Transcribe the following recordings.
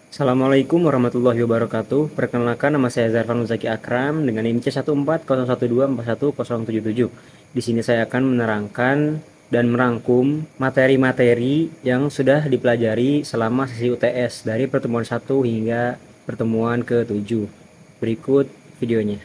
Assalamualaikum warahmatullahi wabarakatuh. Perkenalkan, nama saya Zarfan Muzaki Akram dengan NIM C140124177. Di sini saya akan menerangkan dan merangkum materi-materi yang sudah dipelajari selama sesi UTS dari pertemuan 1 hingga pertemuan ke-7. Berikut videonya.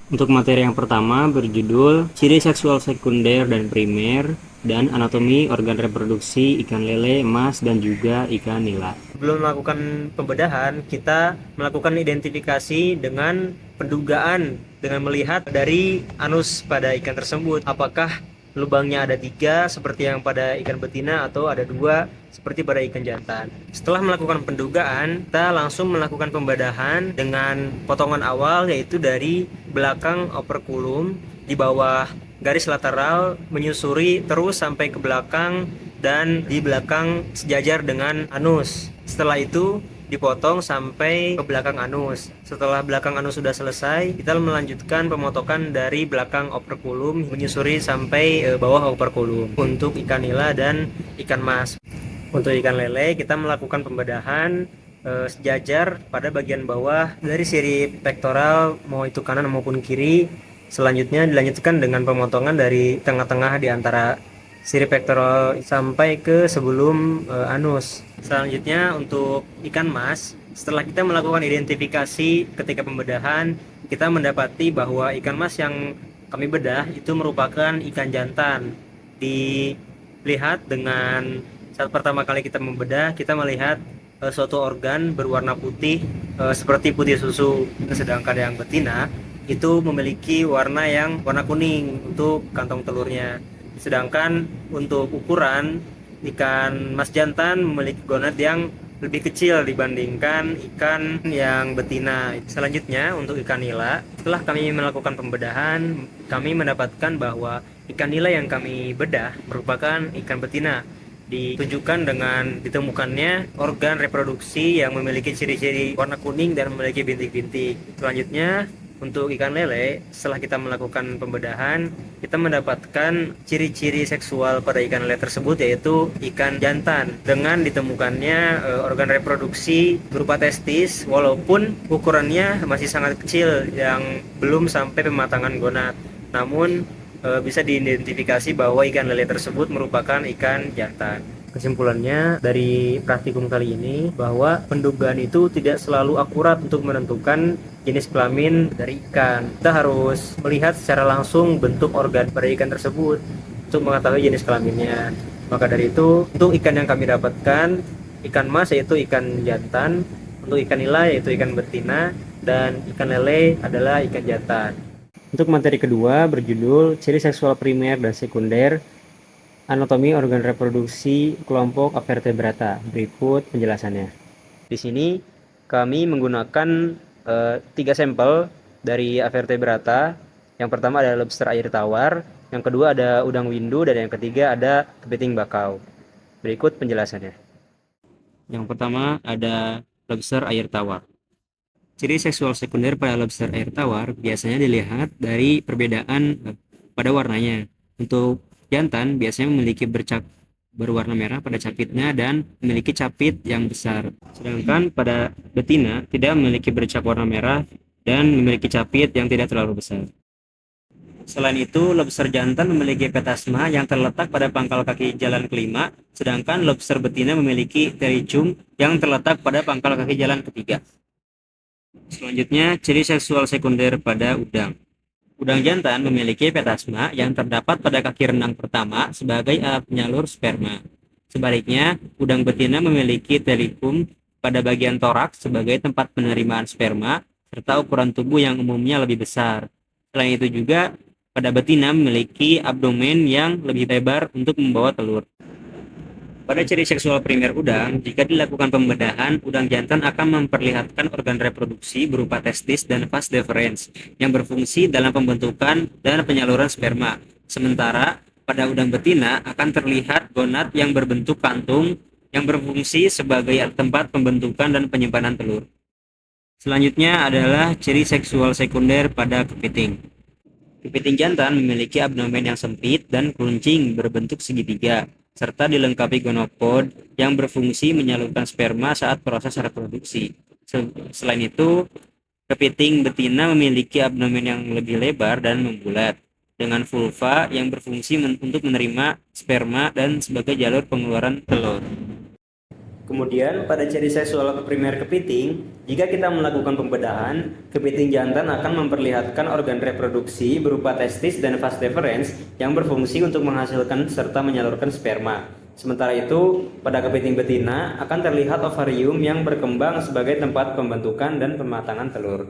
Untuk materi yang pertama berjudul Ciri Seksual Sekunder dan Primer dan Anatomi Organ Reproduksi Ikan Lele, Emas, dan juga ikan nila. Sebelum melakukan pembedahan, kita melakukan identifikasi dengan pendugaan dengan melihat dari anus pada ikan tersebut. Apakah lubangnya ada 3 seperti yang pada ikan betina atau ada 2 seperti pada ikan jantan. Setelah melakukan pendugaan, kita langsung melakukan pembedahan dengan potongan awal, yaitu dari belakang operkulum di bawah garis lateral menyusuri terus sampai ke belakang dan di belakang sejajar dengan anus. Setelah itu dipotong sampai ke belakang anus. Setelah belakang anus sudah selesai, kita melanjutkan pemotongan dari belakang operkulum menyusuri sampai bawah operkulum untuk ikan nila dan ikan mas. Untuk ikan lele kita melakukan pembedahan sejajar pada bagian bawah dari sirip pektoral, mau itu kanan maupun kiri. Selanjutnya dilanjutkan dengan pemotongan dari tengah-tengah di antara sirip pektoral sampai ke sebelum anus. Selanjutnya untuk ikan mas, setelah kita melakukan identifikasi ketika pembedahan, kita mendapati bahwa ikan mas yang kami bedah itu merupakan ikan jantan. Dilihat dengan saat pertama kali kita membedah, kita melihat suatu organ berwarna putih seperti putih susu, sedangkan yang betina itu memiliki warna kuning untuk kantong telurnya. Sedangkan untuk ukuran, ikan mas jantan memiliki gonad yang lebih kecil dibandingkan ikan yang betina. Selanjutnya untuk ikan nila, setelah kami melakukan pembedahan, kami mendapatkan bahwa ikan nila yang kami bedah merupakan ikan betina. Ditunjukkan dengan ditemukannya organ reproduksi yang memiliki ciri-ciri warna kuning dan memiliki bintik-bintik. Selanjutnya untuk ikan lele, setelah kita melakukan pembedahan, kita mendapatkan ciri-ciri seksual pada ikan lele tersebut, yaitu ikan jantan dengan ditemukannya organ reproduksi berupa testis, walaupun ukurannya masih sangat kecil yang belum sampai pematangan gonad. Namun bisa diidentifikasi bahwa ikan lele tersebut merupakan ikan jantan. Kesimpulannya dari praktikum kali ini bahwa pendugaan itu tidak selalu akurat untuk menentukan jenis kelamin dari ikan. Kita harus melihat secara langsung bentuk organ pada ikan tersebut untuk mengetahui jenis kelaminnya. Maka dari itu, untuk ikan yang kami dapatkan, ikan mas yaitu ikan jantan, untuk ikan nila yaitu ikan betina, dan ikan lele adalah ikan jantan. Untuk materi kedua berjudul Ciri Seksual Primer dan Sekunder, Anatomi Organ Reproduksi Kelompok Avertebrata. Berikut penjelasannya. Di sini kami menggunakan 3 sampel dari Avertebrata. Yang pertama ada lobster air tawar, yang kedua ada udang windu, dan yang ketiga ada kepiting bakau. Berikut penjelasannya. Yang pertama ada lobster air tawar. Ciri seksual sekunder pada lobster air tawar biasanya dilihat dari perbedaan pada warnanya. Untuk jantan biasanya memiliki bercak berwarna merah pada capitnya dan memiliki capit yang besar. Sedangkan pada betina tidak memiliki bercak warna merah dan memiliki capit yang tidak terlalu besar. Selain itu, lobster jantan memiliki petasma yang terletak pada pangkal kaki jalan kelima, sedangkan lobster betina memiliki ptericium yang terletak pada pangkal kaki jalan ketiga. Selanjutnya, ciri seksual sekunder pada udang. Udang jantan memiliki petasma yang terdapat pada kaki renang pertama sebagai alat penyalur sperma. Sebaliknya, udang betina memiliki telikum pada bagian toraks sebagai tempat penerimaan sperma, serta ukuran tubuh yang umumnya lebih besar. Selain itu juga, pada betina memiliki abdomen yang lebih lebar untuk membawa telur. Pada ciri seksual primer udang, jika dilakukan pembedahan, udang jantan akan memperlihatkan organ reproduksi berupa testis dan vas deferens yang berfungsi dalam pembentukan dan penyaluran sperma. Sementara pada udang betina akan terlihat gonad yang berbentuk kantung yang berfungsi sebagai tempat pembentukan dan penyimpanan telur. Selanjutnya adalah ciri seksual sekunder pada kepiting. Kepiting jantan memiliki abdomen yang sempit dan keruncing berbentuk segitiga. serta dilengkapi gonopod yang berfungsi menyalurkan sperma saat proses reproduksi. Selain itu, kepiting betina memiliki abdomen yang lebih lebar dan membulat, dengan vulva yang berfungsi untuk menerima sperma dan sebagai jalur pengeluaran telur. Kemudian, pada ciri seksual primer kepiting, jika kita melakukan pembedahan, kepiting jantan akan memperlihatkan organ reproduksi berupa testis dan vas deferens yang berfungsi untuk menghasilkan serta menyalurkan sperma. Sementara itu, pada kepiting betina akan terlihat ovarium yang berkembang sebagai tempat pembentukan dan pematangan telur.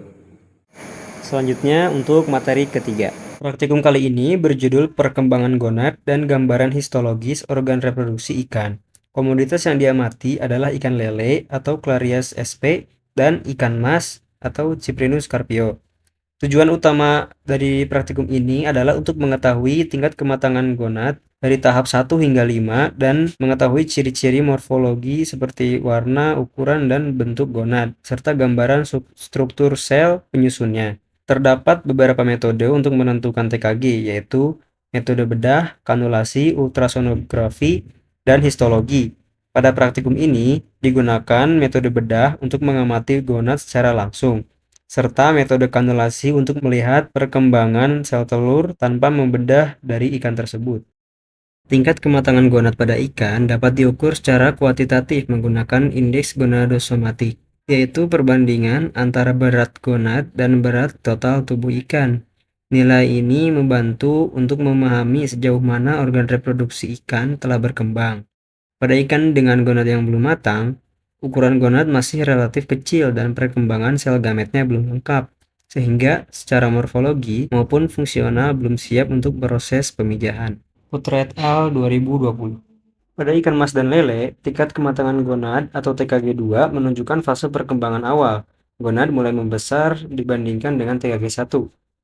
Selanjutnya, untuk materi ketiga. Praktikum kali ini berjudul Perkembangan Gonad dan Gambaran Histologis Organ Reproduksi Ikan. Komoditas yang diamati adalah ikan lele atau Clarias sp dan ikan mas atau Cyprinus carpio. Tujuan utama dari praktikum ini adalah untuk mengetahui tingkat kematangan gonad dari tahap 1 hingga 5 dan mengetahui ciri-ciri morfologi seperti warna, ukuran, dan bentuk gonad, serta gambaran struktur sel penyusunnya. Terdapat beberapa metode untuk menentukan TKG, yaitu metode bedah, kanulasi, ultrasonografi, dan histologi. Pada praktikum ini, digunakan metode bedah untuk mengamati gonad secara langsung, serta metode kanulasi untuk melihat perkembangan sel telur tanpa membedah dari ikan tersebut. Tingkat kematangan gonad pada ikan dapat diukur secara kuantitatif menggunakan indeks gonadosomatik, yaitu perbandingan antara berat gonad dan berat total tubuh ikan. Nilai ini membantu untuk memahami sejauh mana organ reproduksi ikan telah berkembang. Pada ikan dengan gonad yang belum matang, ukuran gonad masih relatif kecil dan perkembangan sel gametnya belum lengkap, sehingga secara morfologi maupun fungsional belum siap untuk proses pemijahan. Putra et al. 2020. Pada ikan mas dan lele, tingkat kematangan gonad atau TKG2 menunjukkan fase perkembangan awal. Gonad mulai membesar dibandingkan dengan TKG1,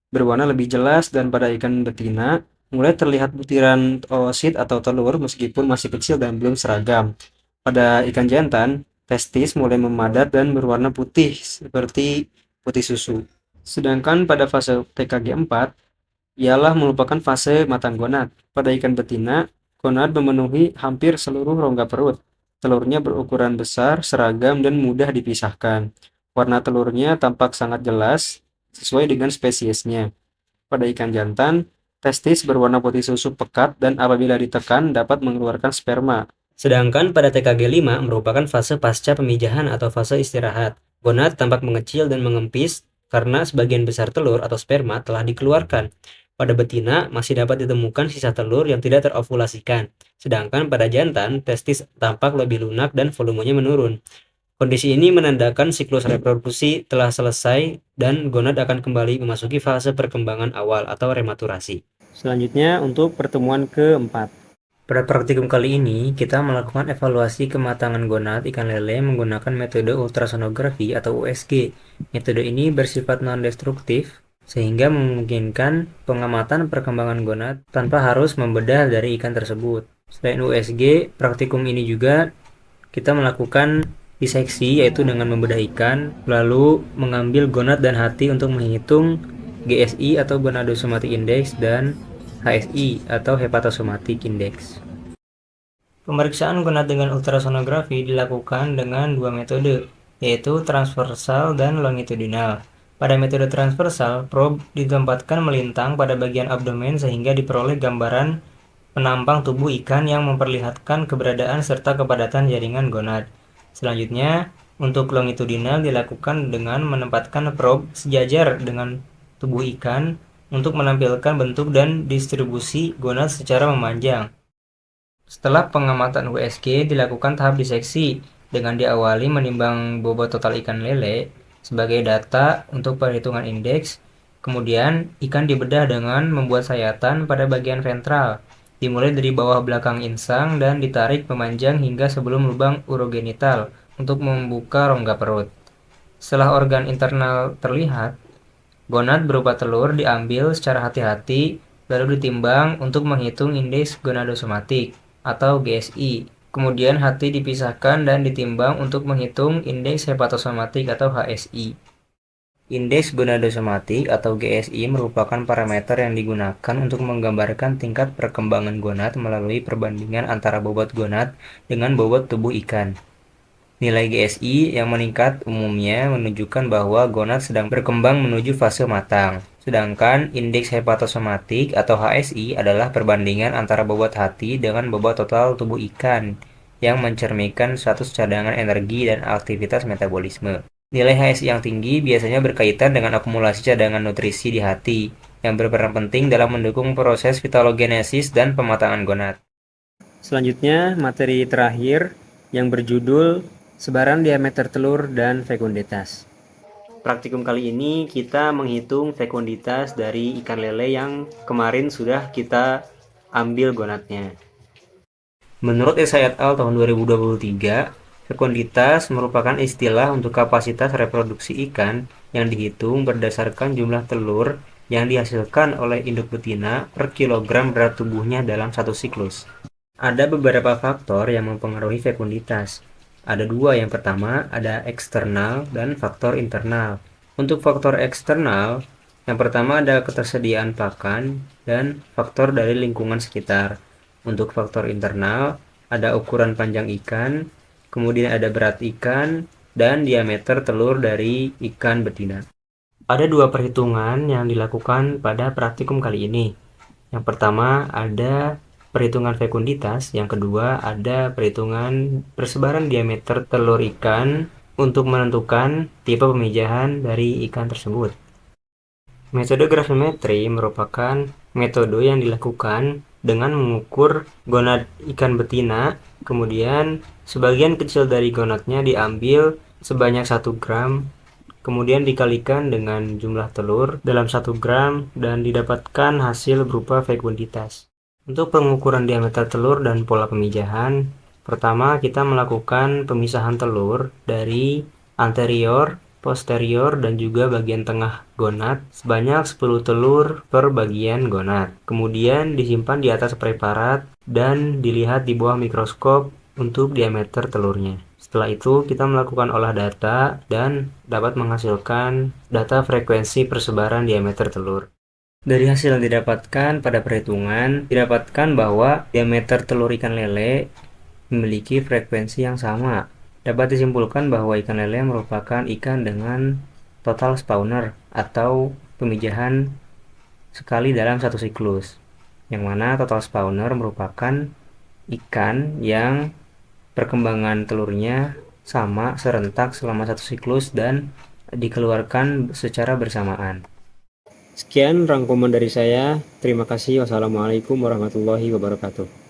berwarna lebih jelas, dan pada ikan betina mulai terlihat butiran oosit atau telur meskipun masih kecil dan belum seragam. Pada ikan jantan, testis mulai memadat dan berwarna putih seperti putih susu. Sedangkan pada fase TKG 4 ialah merupakan fase matang gonad. Pada ikan betina, gonad memenuhi hampir seluruh rongga perut. Telurnya berukuran besar, seragam, dan mudah dipisahkan. Warna telurnya tampak sangat jelas sesuai dengan spesiesnya. Pada ikan jantan, testis berwarna putih susu pekat dan apabila ditekan dapat mengeluarkan sperma. Sedangkan pada TKG 5 merupakan fase pasca pemijahan atau fase istirahat. Gonad tampak mengecil dan mengempis karena sebagian besar telur atau sperma telah dikeluarkan. Pada betina masih dapat ditemukan sisa telur yang tidak terovulasikan. Sedangkan pada jantan, testis tampak lebih lunak dan volumenya menurun. Kondisi ini menandakan siklus reproduksi telah selesai dan gonad akan kembali memasuki fase perkembangan awal atau rematurasi. Selanjutnya untuk pertemuan keempat. Pada praktikum kali ini, kita melakukan evaluasi kematangan gonad ikan lele menggunakan metode ultrasonografi atau USG. Metode ini bersifat non-destruktif, sehingga memungkinkan pengamatan perkembangan gonad tanpa harus membedah dari ikan tersebut. Selain USG, praktikum ini juga kita melakukan diseksi, yaitu dengan membedah ikan, lalu mengambil gonad dan hati untuk menghitung GSI atau gonadosomatic index dan HSI atau hepatosomatic index. Pemeriksaan gonad dengan ultrasonografi dilakukan dengan dua metode, yaitu transversal dan longitudinal. Pada metode transversal, probe ditempatkan melintang pada bagian abdomen sehingga diperoleh gambaran penampang tubuh ikan yang memperlihatkan keberadaan serta kepadatan jaringan gonad. Selanjutnya, untuk longitudinal dilakukan dengan menempatkan probe sejajar dengan tubuh ikan untuk menampilkan bentuk dan distribusi gonad secara memanjang. Setelah pengamatan USG, dilakukan tahap diseksi dengan diawali menimbang bobot total ikan lele sebagai data untuk perhitungan indeks. Kemudian, ikan dibedah dengan membuat sayatan pada bagian ventral, dimulai dari bawah belakang insang dan ditarik memanjang hingga sebelum lubang urogenital untuk membuka rongga perut. Setelah organ internal terlihat, gonad berupa telur diambil secara hati-hati lalu ditimbang untuk menghitung indeks gonadosomatik atau GSI. Kemudian hati dipisahkan dan ditimbang untuk menghitung indeks hepatosomatik atau HSI. Indeks gonadosomatik atau GSI merupakan parameter yang digunakan untuk menggambarkan tingkat perkembangan gonad melalui perbandingan antara bobot gonad dengan bobot tubuh ikan. Nilai GSI yang meningkat umumnya menunjukkan bahwa gonad sedang berkembang menuju fase matang. Sedangkan indeks hepatosomatik atau HSI adalah perbandingan antara bobot hati dengan bobot total tubuh ikan yang mencerminkan status cadangan energi dan aktivitas metabolisme. Nilai HSI yang tinggi biasanya berkaitan dengan akumulasi cadangan nutrisi di hati yang berperan penting dalam mendukung proses vitalogenesis dan pematangan gonad. Selanjutnya, materi terakhir yang berjudul sebaran diameter telur dan fekunditas. Praktikum kali ini kita menghitung fekunditas dari ikan lele yang kemarin sudah kita ambil gonadnya. Menurut Esai et al. Tahun 2023, fekunditas merupakan istilah untuk kapasitas reproduksi ikan yang dihitung berdasarkan jumlah telur yang dihasilkan oleh induk betina per kilogram berat tubuhnya dalam satu siklus. Ada beberapa faktor yang mempengaruhi fekunditas. Ada dua, yang pertama ada eksternal dan faktor internal. Untuk faktor eksternal, yang pertama ada ketersediaan pakan dan faktor dari lingkungan sekitar. Untuk faktor internal, ada ukuran panjang ikan, kemudian ada berat ikan, dan diameter telur dari ikan betina. Ada dua perhitungan yang dilakukan pada praktikum kali ini. Yang pertama ada perhitungan fekunditas, yang kedua ada perhitungan persebaran diameter telur ikan untuk menentukan tipe pemijahan dari ikan tersebut. Metode gravimetri merupakan metode yang dilakukan dengan mengukur gonad ikan betina, kemudian sebagian kecil dari gonadnya diambil sebanyak 1 gram, kemudian dikalikan dengan jumlah telur dalam 1 gram dan didapatkan hasil berupa fekunditas. Untuk pengukuran diameter telur dan pola pemijahan, pertama kita melakukan pemisahan telur dari anterior, posterior, dan juga bagian tengah gonad sebanyak 10 telur per bagian gonad. Kemudian disimpan di atas preparat dan dilihat di bawah mikroskop untuk diameter telurnya. Setelah itu kita melakukan olah data dan dapat menghasilkan data frekuensi persebaran diameter telur. Dari hasil yang didapatkan pada perhitungan, didapatkan bahwa diameter telur ikan lele memiliki frekuensi yang sama. Dapat disimpulkan bahwa ikan lele merupakan ikan dengan total spawner atau pemijahan sekali dalam satu siklus, yang mana total spawner merupakan ikan yang perkembangan telurnya sama serentak selama satu siklus dan dikeluarkan secara bersamaan. Sekian rangkuman dari saya. Terima kasih. Wassalamualaikum warahmatullahi wabarakatuh.